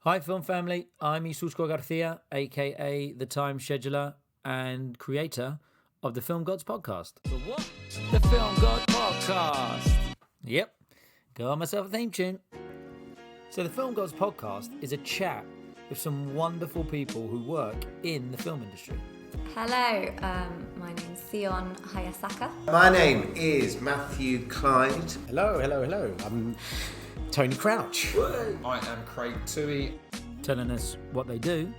Hi film family, I'm Isusko Garcia, aka the Time Scheduler and creator of the Film Gods Podcast. The what? The Film Gods Podcast. Yep, got myself a theme tune. So the Film Gods Podcast is a chat with some wonderful people who work in the film industry. Hello, my name's Sion Hayasaka. My name is Matthew Clyde. Hello. I'm Tony Crouch. I am Craig Toohey. Telling us what they do.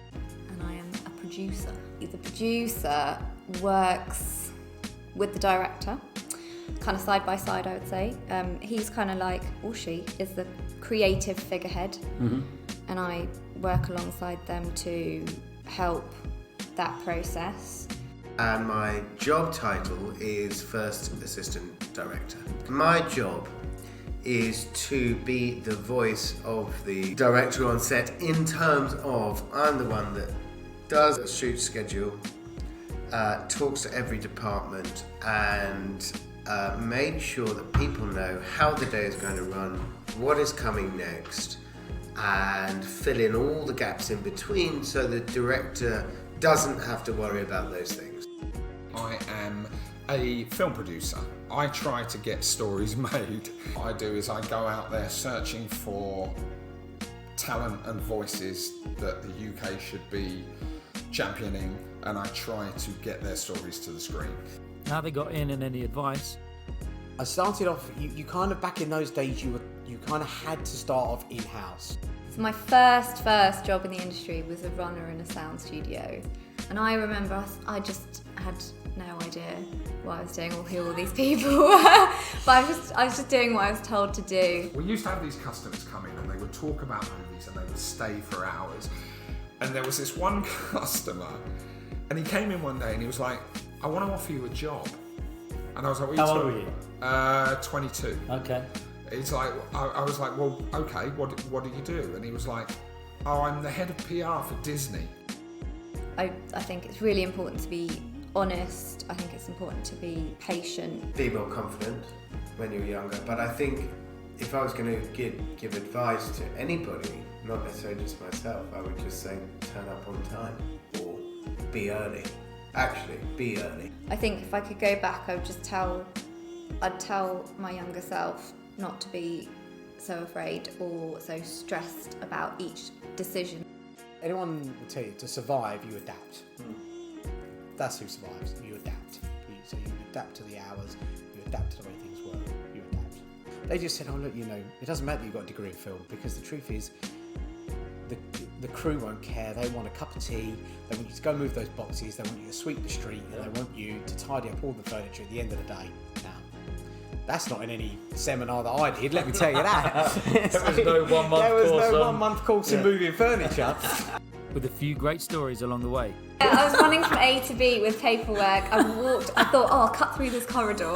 And I am a producer. The producer works with the director, kind of side by side, I would say. He's kind of like, or she, is the creative figurehead. Mm-hmm. And I work alongside them to help that process. And my job title is First Assistant Director. My job is to be the voice of the director on set in terms of I'm the one that does a shoot schedule, talks to every department and make sure that people know how the day is going to run, what is coming next, and fill in all the gaps in between so the director doesn't have to worry about those things. I am a film producer. I try to get stories made. What I do is I go out there searching for talent and voices that the UK should be championing, and I try to get their stories to the screen. How they got in and any advice? I started off, you kind of back in those days, you kind of had to start off in-house. So my first job in the industry was a runner in a sound studio. And I remember I just had no idea what I was doing or who all these people were. But I was just doing what I was told to do. We used to have these customers come in and they would talk about movies and they would stay for hours. And there was this one customer and he came in one day and he was like, I want to offer you a job. And I was like, what are you How old were you? 22. Okay. It's like, I was like, well, okay, what do you do? And he was like, oh, I'm the head of PR for Disney. I think it's really important to be honest. I think it's important to be patient. Be more confident when you're younger, but I think if I was going to give advice to anybody, not necessarily just myself, I would just say turn up on time or be early. Actually, be early. I think if I could go back, I'd tell my younger self not to be so afraid or so stressed about each decision. Anyone will tell you to survive, you adapt. That's who survives. You adapt. So you adapt to the hours, you adapt to the way things work, you adapt. They just said, oh look, it doesn't matter that you've got a degree in film, because the truth is, the crew won't care. They want a cup of tea, they want you to go move those boxes, they want you to sweep the street, and they want you to tidy up all the furniture at the end of the day. Now, that's not in any seminar that I did, let me tell you that. There was no 1 month course. There was no 1 month course in moving furniture. With a few great stories along the way. I was running from A to B with paperwork. I thought, I'll cut through this corridor.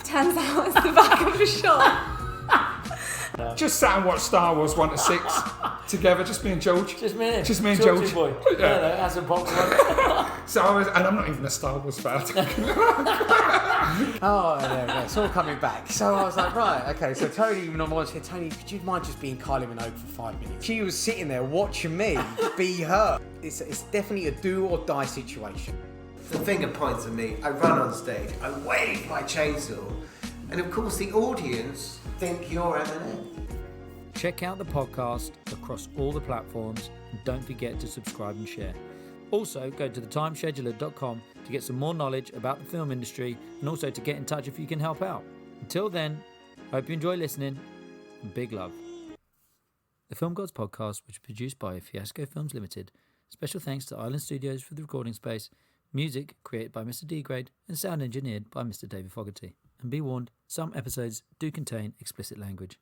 Turns out it's the back of a shop. Just sat and watched Star Wars 1 to 6 together, just me and George. Just me and George. Boy. Yeah, that's a box. So and I'm not even a Star Wars fan. Oh, yeah, it's all coming back. So I was like, right, okay. So Tony, even on said, Tony, could you mind just being Kylie Minogue for 5 minutes? She was sitting there watching me be her. It's definitely a do or die situation. The finger points at me, I run on stage, I wave my chainsaw, and of course the audience think you're Eminem. Check out the podcast across all the platforms and don't forget to subscribe and share. Also, go to thetimescheduler.com to get some more knowledge about the film industry and also to get in touch if you can help out. Until then, hope you enjoy listening and big love. The Film Gods Podcast, which is produced by Fiasco Films Limited. Special thanks to Island Studios for the recording space. Music created by Mr. D-Grade and sound engineered by Mr. David Fogarty. And be warned, some episodes do contain explicit language.